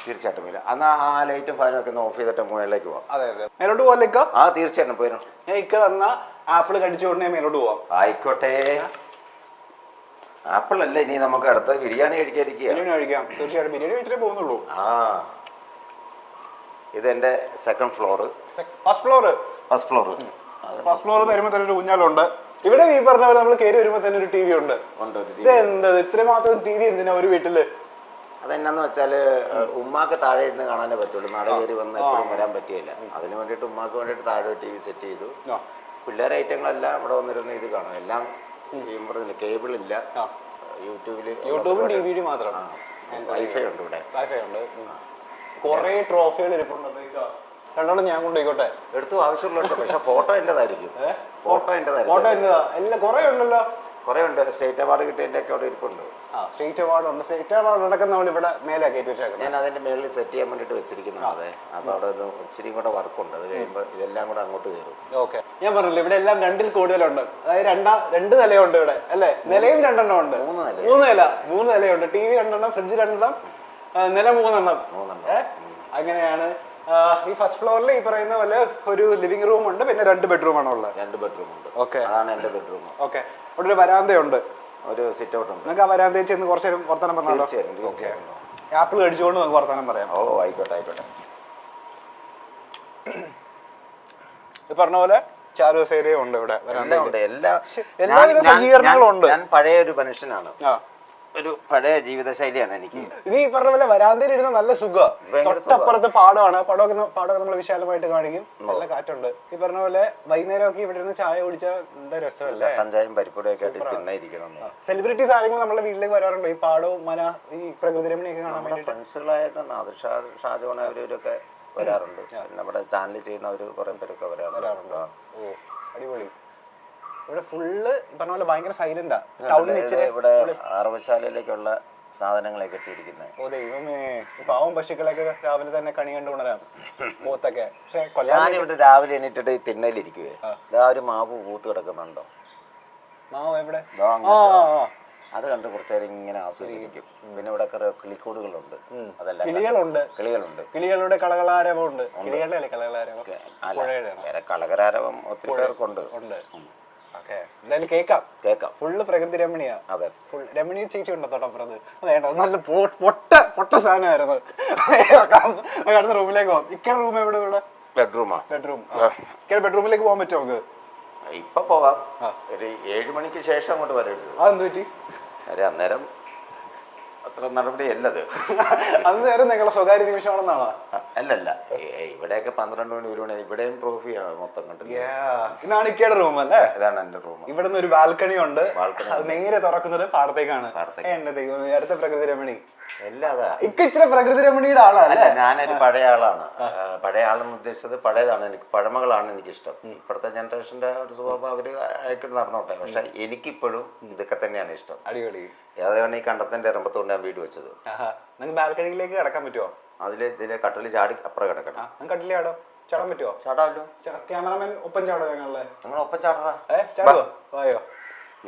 തീർച്ചയായിട്ടും വരും. എന്നാൽ ആ ലൈറ്റും ഫാനും ഒക്കെ ഒന്ന് ഓഫ് ചെയ്തിട്ട് മുകളിലേക്ക് പോവാം. അതെ അതെ, മേലോട്ട് പോകാനിക്ക. ആ തീർച്ചയായിട്ടും പോരും. ഞാൻ ഇക്ക തന്ന ആപ്പിൾ കടിച്ചുകൊണ്ട് ഞാൻ മേലോട്ട് പോവാം. ആയിക്കോട്ടെ. ആപ്പിൾ അല്ല, ഇനി നമുക്ക് അടുത്ത ബിരിയാണി കഴിക്കാതിരിക്കുക. ബിരിയാണി കഴിക്കാം, തീർച്ചയായിട്ടും ബിരിയാണി കഴിച്ചിട്ടേ പോകുന്നുള്ളൂ. ആ ഇതെന്റെ second floor. First floor. First floor. First floor വരുമ്പോൾ തന്നെ ഒരു ഊഞ്ഞാലുണ്ട്. ഇവിടെ ഈ പറഞ്ഞ പോലെ നമ്മൾ കയറി വരുമ്പോൾ തന്നെ ഒരു ടി വി ഉണ്ട്. ഇത് എന്താ ഇത്രമാത്രം ടി വി എന്തിനാ ഒരു വീട്ടില്? അതെന്നാന്ന് വെച്ചാല് ഉമ്മാക്ക് താഴെ ഇരുന്ന് കാണാനേ പറ്റുള്ളൂ. നട കയറി വന്ന് എപ്പോഴും വരാൻ പറ്റിയില്ല. അതിന് വേണ്ടിയിട്ട് ഉമ്മാക്ക് വേണ്ടിയിട്ട് താഴെ ടി വി സെറ്റ് ചെയ്തു. പിള്ളേരെ ഐറ്റങ്ങളെല്ലാം ഇവിടെ വന്നിരുന്ന് ഇത് കാണും. എല്ലാം കേബിൾ ഇല്ല, യൂട്യൂബും ടി വി മാത്രം. വൈഫൈ ഉണ്ട് ഇവിടെ. വൈഫൈ ഉണ്ട്. കുറെ ട്രോഫികൾ ഇരിപ്പുണ്ട്. രണ്ടെണ്ണം ഞാൻ കൊണ്ടുപോയിക്കോട്ടെ. എടുത്തു ആവശ്യമുള്ള. പക്ഷെ ഫോട്ടോ എന്റേതായിരിക്കും. ഫോട്ടോ എല്ലാം കുറെ ഉണ്ടല്ലോ. കുറെ ഉണ്ട്. സ്റ്റേറ്റ് അവാർഡ് കിട്ടിയതിന്റെ ഒക്കെ അവിടെ ഇരിപ്പുണ്ട്. സ്റ്റേറ്റ് അവാർഡ് ഉണ്ട്. സ്റ്റേറ്റ് അവാർഡ് അടക്കം നമ്മൾ ഇവിടെ മേലെ കയറ്റി വെച്ചേക്കാം. ഞാൻ അതിന്റെ മേളിൽ സെറ്റ് ചെയ്യാൻ വേണ്ടിട്ട് വെച്ചിരിക്കുന്നത്. അതെ, അപ്പൊ അവിടെ ഇച്ചിരി കൂടെ വർക്കുണ്ട്. അത് കഴിയുമ്പോൾ ഇതെല്ലാം കൂടെ അങ്ങോട്ട് കയറും. ഓക്കെ, ഞാൻ പറഞ്ഞില്ല ഇവിടെ എല്ലാം രണ്ടിൽ കൂടുതലുണ്ട്. അതായത് രണ്ട് നിലയുണ്ട് ഇവിടെ അല്ലേ? നിലയും രണ്ടെണ്ണം ഉണ്ട്. മൂന്ന് നിലയുണ്ട്. ടി വി രണ്ടെണ്ണം, ഫ്രിഡ്ജ് രണ്ടെണ്ണം, നില മൂന്നെണ്ണം. അങ്ങനെയാണ്. ഈ ഫസ്റ്റ് ഫ്ലോറിൽ ഈ പറയുന്ന പോലെ ഒരു ലിവിംഗ് റൂം ഉണ്ട്, പിന്നെ 2 ബെഡ്റൂം ആണ് ഉള്ളത്. 2 ബെഡ്റൂം ഉണ്ട്. ഓക്കെ, അതാണ് എന്റെ ബെഡ്റൂം. ഓക്കെ, അവിടെ ഒരു വരാന്തയുണ്ട്, ഒരു സിറ്റ് ഔട്ട് ഉണ്ട്. നിങ്ങൾക്ക് ആ വരാന്തയിൽ ചെന്ന് കുറച്ച് നേരം വർത്തമാനം പറഞ്ഞാലോ? ആപ്പിൾ കഴിച്ചുകൊണ്ട് നമുക്ക് വർത്തമാനം പറയാം. ഓ ആയിക്കോട്ടെ ആയിക്കോട്ടെ. ഈ പറഞ്ഞ പോലെ ചാരൂസ് ഏരിയ ഉണ്ട് ഇവിടെ. എല്ലാവിധ സജ്ജീകരണങ്ങളും ഉണ്ട്. ഞാൻ പഴയ ഒരു മനുഷ്യനാണ്. ഒരു പഴയ ജീവിതശൈലിയാണ് എനിക്ക്. ഇനി ഈ പറഞ്ഞ പോലെ വരാന്തയിൽ ഇരുന്ന നല്ല സുഖം. തൊട്ടപ്പുറത്ത് പാടമാണ്. പാടമൊക്കെ നമ്മൾ വിശാലമായിട്ട് കാണിക്കും. നല്ല കാറ്റുണ്ട്. ഈ പറഞ്ഞ പോലെ വൈകുന്നേരമൊക്കെ ഇവിടെ ഇരുന്ന് ചായ കുടിച്ചാൽ എന്താ രസമല്ലേ? കട്ടഞ്ചായും പരിപ്പൊടിയൊക്കെ ആയിട്ട് തിന്നായിരിക്കണം. സെലിബ്രിറ്റീസ് ആരെങ്കിലും നമ്മുടെ വീട്ടിലേക്ക് വരാറുണ്ടോ? ഈ പാടവും മന, ഈ പ്രകൃതി രമണിയൊക്കെ കാണാൻ വേണ്ടി? ഫ്രണ്ട്സുകളായിട്ട് നാദിർ ഷാജോൺ അവരൊക്കെ വരാറുണ്ട്. നമ്മുടെ ചാനലിൽ ചെയ്യുന്നവർ കുറെ പേരൊക്കെ വരാറുണ്ട്. ഓ അടിപൊളി. ഇവിടെ ഫുള്ള് പറഞ്ഞ പോലെ ഭയങ്കര സൈലന്റാ. ഇവിടെ അറവശാലയിലേക്കുള്ള സാധനങ്ങളൊക്കെ എത്തിയിരിക്കുന്നത്. ഓ ദൈവമേ, പാവം പശുക്കളൊക്കെ രാവിലെ തന്നെ കണി കണ്ടു ഉണരാം. പോത്തൊക്കെ. പക്ഷെ ഞാനിവിടെ രാവിലെ എണീറ്റിട്ട് ഈ തിണ്ണയിലിരിക്കുവേ. ഒരു മാവ് പൂത്ത് കിടക്കുന്നുണ്ടോ? മാവ് എവിടെ? അത് കണ്ട് കുറച്ചു നേരം ഇങ്ങനെ ആസ്വദിച്ചിരിക്കും. പിന്നെ ഇവിടെ കിളിക്കൂടുകളുണ്ട്. അതെല്ലാം കിളികളുടെ കളകളാരവമുണ്ട്. കിളികളുടെ കളകളാരവം, കളകരാരവം ഒത്തിരി പേർക്കുണ്ട്. എന്തായാലും കേക്കാം. ഫുള്ള് പ്രകൃതി രമണിയാ. അതെ, ഫുൾ രമണീയ ചേച്ചി ഉണ്ടോ തൊട്ടപ്പുറത്ത്? വേണ്ട, നല്ല പൊട്ട സാധനമായിരുന്നു. അടുത്ത റൂമിലേക്ക് പോവാം. ഇക്കയുടെ റൂം എവിടെ? ഇവിടെ ബെഡ്റൂം. ഇക്കയുടെ ബെഡ്റൂമിലേക്ക് പോകാൻ പറ്റുമോ നമുക്ക്? ഇപ്പൊ പോകാം. ഒരു 7 മണിക്ക് ശേഷം അങ്ങോട്ട് വരരുത്. അതെന്ത് പറ്റി? അന്നേരം അത്ര നടപടിയല്ലത്. അത് നേരം നിങ്ങളെ സ്വകാര്യ നിമിഷമാണെന്നാണോ? അല്ലല്ല, ഇവിടെയൊക്കെ 12 മണി 1 മണി. ഇവിടെയും ട്രോഫിയാണ് മൊത്തം കണ്ടില്ല. ഇതാണ് ഇക്കയുടെ റൂം അല്ലേ? ഇതാണ് എന്റെ റൂം. ഇവിടെ നിന്ന് ഒരു ബാൽക്കണി ഉണ്ട്. അത് നേരെ തുറക്കുന്നത് പാടത്തേക്കാണ്. എന്റെ ദൈവം, അടുത്ത പ്രകൃതി രമണി. ഇക്ക ഇച്ചിരി പ്രകൃതി രമണിയുടെ ആളാണ്. ഞാനൊരു പഴയ ആളാണ്. പഴയ ആളെന്ന് ഉദ്ദേശിച്ചത് പഴയതാണ്. എനിക്ക് പഴമകളാണ് എനിക്കിഷ്ടം. ഇപ്പോഴത്തെ ജനറേഷന്റെ ഒരു സ്വഭാവം അവര് ആയിട്ട് നടന്നോട്ടെ. പക്ഷെ എനിക്കിപ്പോഴും ഇതൊക്കെ തന്നെയാണ് ഇഷ്ടം. അടിപൊളി. അതാണ് ഈ കണ്ടത്തിന്റെ രമ്പത്തോണ്ട് ഞാൻ വീട് വെച്ചത്. നിങ്ങൾക്ക് ബാൽക്കണിയിലേക്ക് കിടക്കാൻ പറ്റുമോ? ഇതിലെ കട്ടില് ചാടി അപ്പുറം കിടക്കണം. കട്ടിലേ ചാടോ? ചാടാൻ പറ്റുമോ? ചാടാമല്ലോ. ക്യാമറമാൻ ഒപ്പം ചാടോ? ഞങ്ങൾ ഒപ്പം ചാടാ. വായോ,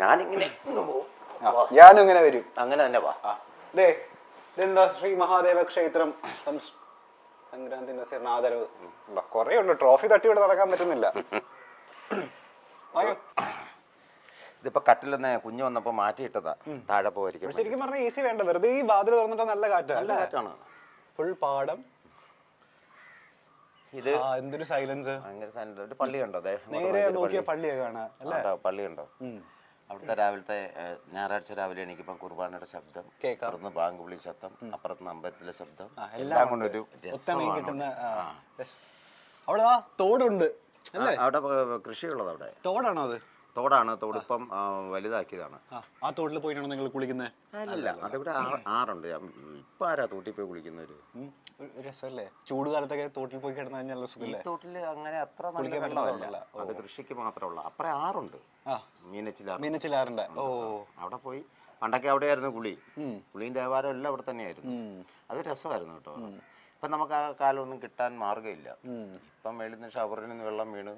ഞാനിങ്ങനെ ഞാനും ഇങ്ങനെ വരും. അങ്ങനെ തന്നെ വാ. ഇതെന്താ ശ്രീ മഹാദേവ ക്ഷേത്രം സംക്രാന്തി ആദരവ്. കൊറേ ഉണ്ട്. ട്രോഫി തട്ടി ഇവിടെ നടക്കാൻ പറ്റുന്നില്ല. ഇതിപ്പോ കട്ടിലൊന്ന് കുഞ്ഞു വന്നപ്പോ മാറ്റിയിട്ടതാ. താഴെ പോയിരിക്കും. ശരിക്കും പറഞ്ഞാൽ ഈസി വേണ്ട. വെറുതെ ഈ വാതിൽ തുറന്നിട്ട് നല്ല കാറ്റാണ്. ഫുൾ പാടം. ഇത് എന്തൊരു സൈലൻസ്. ഒരു പള്ളി കണ്ടോ? നേരെ നോക്കിയ പള്ളിയൊക്കെ കാണാം. പള്ളി കണ്ടോ? അവിടുത്തെ രാവിലത്തെ ഞായറാഴ്ച രാവിലെ എനിക്കിപ്പം കുർബാനയുടെ ശബ്ദം, അപ്പുറത്ത് ബാങ്ക് വിളി ശബ്ദം, അപ്പുറത്ത് അമ്പലത്തിലെ ശബ്ദം, എല്ലാം കൊണ്ടൊരു അവിടെ തോടുണ്ട്. അവിടെ കൃഷിയുള്ളത്. അവിടെ തോടാണോ? അത് തോടാണ്. തോടിപ്പം വലുതാക്കിയതാണ്. ആ തോട്ടിൽ പോയിട്ടാണോ നിങ്ങൾ കുളിക്കുന്നത്? അല്ല, അതിവിടെ ആറുണ്ട്. ഇപ്പൊ ആരാ തോട്ടിൽ പോയി കുളിക്കുന്നവര്? രസമല്ലേ? ചൂട് കാലത്തൊക്കെ തോട്ടിൽ പോയി കിടന്നു കഴിഞ്ഞാൽ സുഖല്ലേ? തോട്ടില് അങ്ങനെ അത്ര വെള്ളമല്ല. അത് കൃഷിക്ക് മാത്രമുള്ള. അപ്പുറം ആറുണ്ട്, മീനച്ചിലാറുണ്ട്. ഓ, അവിടെ പോയി പണ്ടൊക്കെ അവിടെയായിരുന്നു കുളി. കുളിയും ദേവാലയം എല്ലാം അവിടെ തന്നെയായിരുന്നു. അത് രസമായിരുന്നു കേട്ടോ. ഇപ്പൊ നമുക്ക് ആ കാലമൊന്നും കിട്ടാൻ മാർഗമില്ല. ഇപ്പം മേളിൽ നിന്ന് ഷവറിൽ നിന്ന് വെള്ളം വീണ്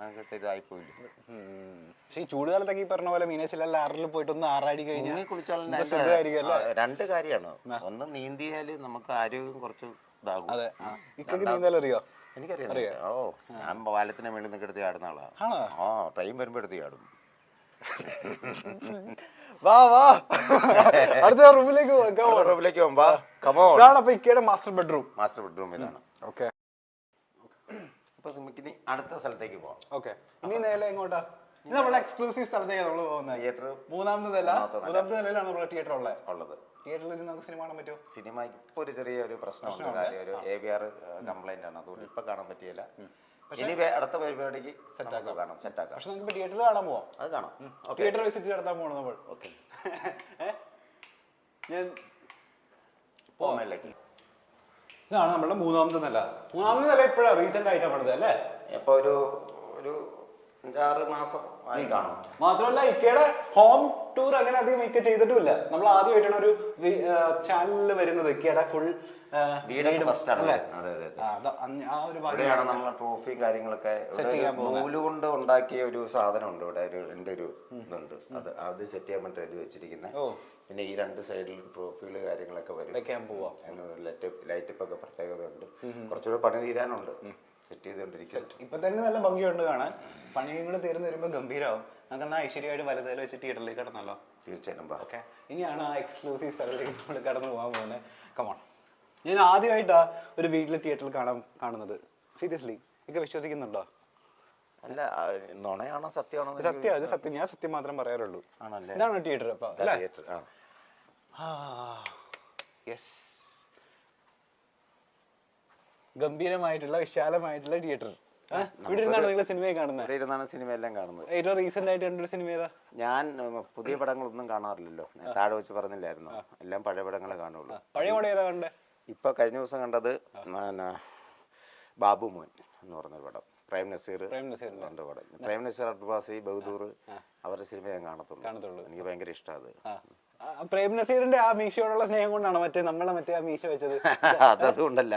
അങ്ങോട്ട് ഇതായി പോയില്ല. പക്ഷെ ഈ ചൂടുകാലത്തൊക്കെ ഈ പറഞ്ഞ പോലെ മീനച്ചിലല്ല ആറിൽ പോയിട്ട് ഒന്ന് ആറാടി കഴിഞ്ഞാൽ കുളിച്ചാൽ രണ്ട് കാര്യമാണ്. ഒന്ന് നീന്തിയാല് നമുക്ക് ആരോഗ്യം കുറച്ച് ഇതാകും. അതെ, ഇക്കൊക്കെ നീന്തലറിയോ? എനിക്കറിയാം. ഓ, ഞാൻ പാലത്തിന്റെ മേളിൽ നിന്ന് എടുത്ത് ചാടുന്ന ആളാണ്. ആ, ടൈം വരുമ്പോ എടുത്ത് ചാടും. വാ വാ, അടുത്ത റൂമിലേക്ക് പോകുമ്പോ അപ്പൊ ഇക്കയുടെ മാസ്റ്റർ ബെഡ്റൂം ഇതാണ്. ഓക്കെ, അപ്പൊ നമുക്ക് ഇനി അടുത്ത സ്ഥലത്തേക്ക് പോവാം. ഓക്കെ, ഇനി നേരെ എങ്ങോട്ടാ? ഇത് നമ്മുടെ എക്സ്ക്ലൂസീവ് സ്ഥലത്തേക്ക് നമ്മൾ പോകുന്നത്. തിയേറ്റർ മൂന്നാമത്തെ നിലയിലാണ് നമ്മുടെ തിയേറ്റർ ഉള്ളത്. തിയേറ്ററിൽ നമുക്ക് സിനിമ കാണാൻ പറ്റുമോ? സിനിമ ഇപ്പൊ ഒരു ചെറിയൊരു പ്രശ്നമുണ്ട്. കാര്യം ഒരു AVR കംപ്ലൈന്റ് ആണ്, അതുകൊണ്ട് ഇപ്പൊ കാണാൻ പറ്റിയില്ല. ഇനി അടുത്ത പരിപാടിക്ക് കാണാം, സെറ്റ് ആക്കാം. പക്ഷെ നമുക്ക് തിയേറ്ററിൽ കാണാൻ പോവാം. അത് കാണാം. തിയേറ്റർ വിസിറ്റ് നടത്താൻ പോകണം നമ്മൾ. ഓക്കെ, ഞാൻ പോകാമല്ലേക്ക്. ഇതാണ് നമ്മുടെ മൂന്നാമത്തെ നില. ഇപ്പോഴാണ് റീസെന്റ് ആയിട്ടാണ് പണിത് അല്ലേ? ഇപ്പൊ ഒരു 5-6 മാസം ആയി കാണും. മാത്രമല്ല ഇക്കയുടെ ഹോം ടൂർ അങ്ങനെ അധികം ഇക്ക ചെയ്തിട്ടുമില്ല. നമ്മൾ ആദ്യമായിട്ടാണ് ഒരു ചാനലിൽ വരുന്നത്. ഇക്കയുടെ ഫുൾ നമ്മളെ ട്രോഫിയും കാര്യങ്ങളൊക്കെ നൂല് കൊണ്ട് ഉണ്ടാക്കിയ ഒരു സാധനം ഉണ്ട് ഇവിടെ. എന്റെ ഒരു ഇതുണ്ട്, അത് സെറ്റ് ചെയ്യാൻ വേണ്ടി എഴുതി വെച്ചിരിക്കുന്നത്. പിന്നെ ഈ 2 സൈഡിലും ട്രോഫികള് കാര്യങ്ങളൊക്കെ വരും. ലൈറ്റപ്പ് ഒക്കെ പ്രത്യേകത ഉണ്ട്. കുറച്ചുകൂടെ പണി തീരാനുണ്ട്. സെറ്റ് ചെയ്തോണ്ടിരിക്കും. ഇപ്പൊ തന്നെ നല്ല ഭംഗിയുണ്ട് കാണാൻ. പണിയും കൂടെ തീർന്ന് വരുമ്പോ ഗംഭീരമാവും. നമുക്ക് എന്നാ ഐശ്വര്യമായിട്ട് വലതേൽ വെച്ചിട്ട് തിയേറ്ററിലേക്ക് കടന്നല്ലോ. തീർച്ചയായിട്ടും. ഓക്കെ, ഇനിയാണ് ആ എക്സ്ക്ലൂസീവ് സ്ഥലത്തേക്ക് നമ്മൾ കടന്നു പോകാൻ പോകുന്നത്. കമോൺ, ഞാൻ ആദ്യമായിട്ടാ ഒരു വീട്ടിലെ തിയേറ്ററിൽ കാണുന്നത്. സീരിയസ്ലി ഒക്കെ വിശ്വസിക്കുന്നുണ്ടോ? അല്ല, നുണയാണോ സത്യമാണോ? സത്യം, അത് സത്യം. ഞാൻ സത്യം മാത്രം പറയാറുള്ളൂ. ഇതാണ് തിയേറ്റർ. അപ്പൊ യെസ്, ഗംഭീരമായിട്ടുള്ള വിശാലമായിട്ടുള്ള തിയേറ്റർ. ഇവിടെ ഇരുന്നാണ് നിങ്ങൾ സിനിമയെ കാണുന്നത്? സിനിമ എല്ലാം കാണുന്നത്. ഏറ്റവും റീസെന്റ് ആയിട്ട് കണ്ടൊരു സിനിമ ഏതാ? ഞാൻ പുതിയ പടങ്ങളൊന്നും കാണാറില്ലല്ലോ. താഴെ വെച്ച് പറഞ്ഞില്ലായിരുന്നു, എല്ലാം പഴയ പടങ്ങളെ കാണുള്ളൂ. പഴയ പടം ഏതാ കണ്ടേ? ഇപ്പൊ കഴിഞ്ഞ ദിവസം കണ്ടത് ബാബു മോൻ എന്ന് പറഞ്ഞൊരു പടം. പ്രേം നസീർ രണ്ട് പടം. പ്രേം നസീർ, അബ്ബാസി, ബഹദൂർ, അവരുടെ സിനിമ ഞാൻ കാണത്തുള്ളൂ. എനിക്ക് ഭയങ്കര ഇഷ്ടമാണ്. പ്രേം നസീറിന്റെ ആ മീശയോടുള്ള സ്നേഹം കൊണ്ടാണ് മറ്റേ ആ മീശ വെച്ചത്? അതുകൊണ്ടല്ല,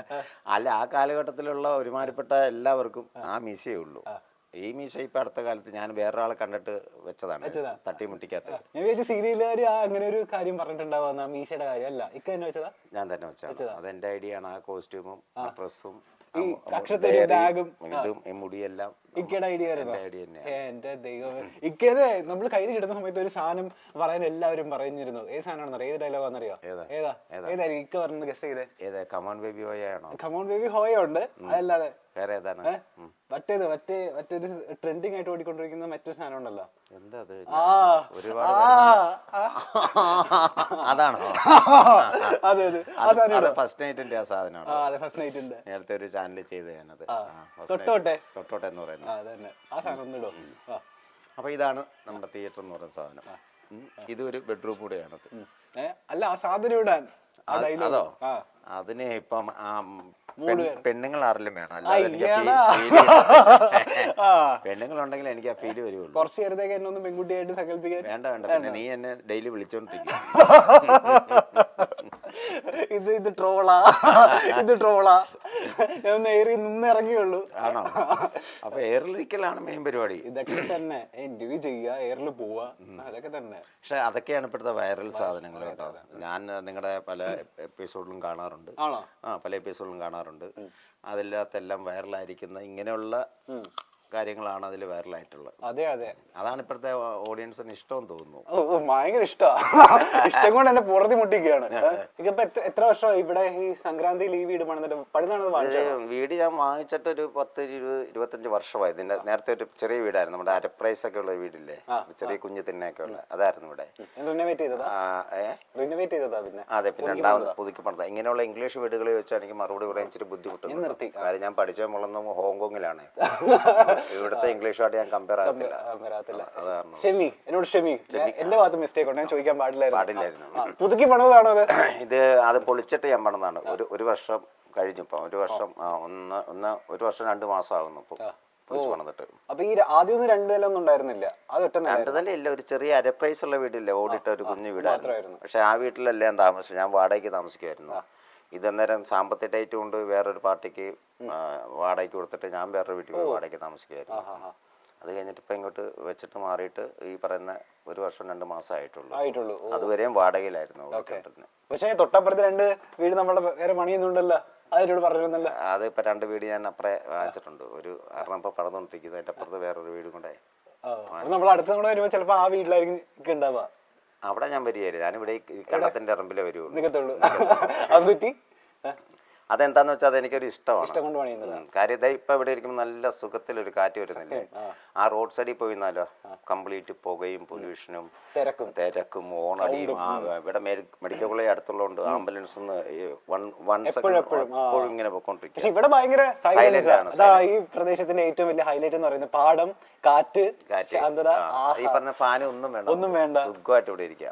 അല്ല, ആ കാലഘട്ടത്തിലുള്ള ഒരുമാതിരിപ്പെട്ട എല്ലാവർക്കും ആ മീശയേ ഉള്ളൂ. ഈ മീശ ഇപ്പൊ അടുത്ത കാലത്ത് ഞാൻ വേറൊരാളെ കണ്ടിട്ട് വെച്ചതാണ്, തട്ടിമുട്ടിക്കാത്ത. സീരിയലുകാര് അങ്ങനെ ഒരു കാര്യം പറഞ്ഞിട്ടുണ്ടാവുന്ന മീശയുടെ കാര്യം അല്ല, ഇക്ക തന്നെ വെച്ചതാ? ഞാൻ തന്നെ വെച്ചത്. അതെന്റെ ഐഡിയ ആണ്. ആ കോസ്റ്റ്യൂമും ഡ്രസ്സും ബാഗും ഇതും മുടിയെല്ലാം ഇക്കയുടെ ഐഡിയ ആയിരുന്നു. എന്റെ ദൈവമേ, ഇക്കത് നമ്മൾ കയ്യിൽ കിട്ടുന്ന സമയത്ത് ഒരു സാധനം പറയാൻ എല്ലാവരും പറഞ്ഞിരുന്നു. ഏത് സാധനമാണെന്നറിയോ? ഏത് ഡയലോഗാണെന്നറിയോ? ഏതായിരിക്കും ഇക്ക പറഞ്ഞത്? ഗസ് ചെയ്തേ. കമോൺ ബേബി ഹോയ ആണോ? കമോൺ ബേബി ഹോയ ഉണ്ട്. അതല്ലാതെ വേറെ ഏതാണ്? മറ്റൊരു ട്രെൻഡിങ് ആയിട്ട് ഓടിക്കൊണ്ടിരിക്കുന്ന മറ്റൊരു സാധനം ഉണ്ടല്ലോ. എന്താ അത്? അതാണോ? അതെ, ഫസ്റ്റ് നൈറ്റിന്റെ ആ സാധനമാണ്. ഫസ്റ്റ് നൈറ്റിന്റെ നേരത്തെ ഒരു ചാനൽ ചെയ്ത് ഞാനത്. തൊട്ടോട്ടെ എന്ന് പറയുന്നത്. അപ്പൊ ഇതാണ് നമ്മുടെ തിയേറ്റർ എന്ന് പറയുന്ന സാധനം. ഇതൊരു ബെഡ്റൂം കൂടെയാണ്. അല്ല, ആ സാധനം ഇടാൻ അതോ? അതിന് ഇപ്പം പെണ്ണുങ്ങൾ ആരെങ്കിലും വേണം, പെണ്ണുങ്ങളുണ്ടെങ്കിൽ എനിക്ക് ആ ഫീല് വരുള്ളൂ. കുറച്ച് നേരത്തേക്ക് എന്നെ ഒന്ന് പെൺകുട്ടിയായിട്ട് സങ്കല്പിക്കാൻ വേണ്ട. പിന്നെ നീ എന്നെ ഡെയിലി വിളിച്ചോണ്ടിരിക്കും. ഇത് ട്രോളാ. ഞാൻ എയറിൽ നിന്ന് ഇറങ്ങിയുള്ളൂ. ആണോ? അപ്പൊ എയറിലിരിക്കലാണ് മെയിൻ പരിപാടി. ഇതൊക്കെ തന്നെ ഇന്റർവ്യൂ ചെയ്യുക, എയറിൽ പോവുക, അതൊക്കെ തന്നെ. പക്ഷെ അതൊക്കെയാണ് ഇപ്പോഴത്തെ വൈറൽ സാധനങ്ങൾ കേട്ടോ. ഞാൻ നിങ്ങളുടെ പല എപ്പിസോഡിലും കാണാറുണ്ട്. പല എപ്പിസോഡിലും കാണാറുണ്ട്. അതില്ലാത്തെല്ലാം വൈറലായിരിക്കുന്ന ഇങ്ങനെയുള്ള കാര്യങ്ങളാണ് അതിൽ വൈറലായിട്ടുള്ളത്. അതെ, അതാണ് ഇപ്പോഴത്തെ ഓഡിയൻസിന് ഇഷ്ടം തോന്നുന്നു. ഭയങ്കര ഇഷ്ടം കൊണ്ട് എന്നെ പുറത്തി മുട്ടിക്കുകയാണ്. ഇതിപ്പോ എത്ര വർഷം ഇവിടെ ഈ സംക്രാന്തി ലീവ് വീട് വീട് ഞാൻ വാങ്ങിച്ചിട്ട് ഒരു 10-25 വർഷമായി. ഇതിന്റെ നേരത്തെ ഒരു ചെറിയ വീടായിരുന്നു, നമ്മുടെ അരപ്രൈസ് ഒക്കെ ഉള്ള വീടില്ലേ, ചെറിയ കുഞ്ഞു തിന്നൊക്കെ ഉള്ള, അതായിരുന്നു ഇവിടെ. അതെ, പിന്നെ രണ്ടാമത് പുതുക്കി പണിത. ഇങ്ങനെയുള്ള ഇംഗ്ലീഷ് വീടുകളിൽ വെച്ചാൽ എനിക്ക് മറുപടി പറയാൻ ഇച്ചിരി ബുദ്ധിമുട്ടുണ്ട്. കാര്യം ഞാൻ പഠിച്ച മുളന്ന ഹോങ്കോങ്ങിലാണ്. ഇവിടുത്തെ ഇംഗ്ലീഷുമായിട്ട് ഞാൻ കമ്പയർ ആകത്തില്ല. എന്റെ ഭാഗത്ത് മിസ്റ്റേക്ക് ഉണ്ട്, ഞാൻ ചോദിക്കാൻ പാടില്ലായിരുന്നു. പുതുക്കി പണിതാണോ അത് പൊളിച്ചിട്ട് ഞാൻ പണിതാണ്. ഒരു വർഷം കഴിഞ്ഞു. ഇപ്പൊ ഒരു വർഷം 2 മാസം ആകുന്നു ഇപ്പൊ പൊളിച്ചു പണിതിട്ട്. അപ്പൊ ഈ ആദ്യം 2 നില ഒന്നും ഉണ്ടായിരുന്നില്ല? അത് 2 നില ഇല്ല, ഒരു ചെറിയ അരപ്രൈസ് ഉള്ള വീടില്ലേ, ഓടിട്ട ഒരു കുഞ്ഞു വീടായിരുന്നു. പക്ഷെ ആ വീട്ടിലല്ല ഞാൻ താമസിച്ചു. ഞാൻ വാടകയ്ക്ക് താമസിക്കുമായിരുന്നു. ഇതന്നേരം സാമ്പത്തിക ടൈറ്റ് കൊണ്ട് വേറൊരു പാർട്ടിക്ക് വാടകയ്ക്ക് കൊടുത്തിട്ട് ഞാൻ വേറൊരു വീട്ടിൽ വാടകയ്ക്ക് താമസിക്കുമായിരുന്നു. അത് കഴിഞ്ഞിട്ട് ഇപ്പം ഇങ്ങോട്ട് വെച്ചിട്ട് മാറിയിട്ട് ഈ പറയുന്ന 1 വർഷം 2 മാസം ആയിട്ടുള്ളൂ. അതുവരെയും വാടകയിലായിരുന്നു. പക്ഷേ തൊട്ടപ്പുറത്ത് 2 വീട് നമ്മളെ വേറെ പണിയുന്നുണ്ടല്ലോ, അതിനോട് പറഞ്ഞിരുന്നല്ലോ. അത് ഇപ്പൊ 2 വീട് ഞാൻ അപ്പുറേ വാങ്ങിച്ചിട്ടുണ്ട്. ഒരു കാരണം ഇപ്പൊ പടന്നുകൊണ്ടിരിക്കുന്നത്, അതിന്റെ അപ്പുറത്ത് വേറൊരു വീടും കൂടെ. നമ്മൾ അടുത്തും കൂടെ വരുമ്പോ ചിലപ്പോ ആ വീട്ടിലായിരിക്കും ഉണ്ടാവുക. അവിടെ ഞാൻ വരികയായിരുന്നു. ഞാനിവിടെ ഈ കണ്ടത്തിന്റെ ഇറമ്പിലേ വരുള്ളൂ. നിൽക്കത്തുള്ളൂ. അത് പറ്റി അതെന്താന്ന് വെച്ചാൽ അത് എനിക്കൊരു ഇഷ്ടമാണ്. ഇഷ്ടം കൊണ്ട് പണിയുന്നത്. കാര്യം ഇതാ ഇപ്പൊ ഇവിടെ ഇരിക്കുമ്പോൾ നല്ല സുഖത്തിലൊരു കാറ്റ് വരുന്നില്ലേ. ആ റോഡ് സൈഡിൽ പോയിന്നാലോ കംപ്ലീറ്റ് പുകയും പൊല്യൂഷനും തിരക്കും ഓണടിയും. ഇവിടെ മെഡിക്കൽ കോളേജ് അടുത്തുള്ളതുകൊണ്ട് ആംബുലൻസ് എപ്പോഴും ഇങ്ങനെ പോയിക്കൊണ്ടിരിക്കും. ഇവിടെ ഭയങ്കര സൈലന്റ് ആണ്. ഈ പ്രദേശത്തിന്റെ ഏറ്റവും വലിയ ഹൈലൈറ്റ് എന്ന് പറയുന്നത് പാടം, കാറ്റ്, ഈ പറഞ്ഞ ഫാനും ഒന്നും വേണ്ട, സുഖമായിട്ട് ഇവിടെ ഇരിക്കാം.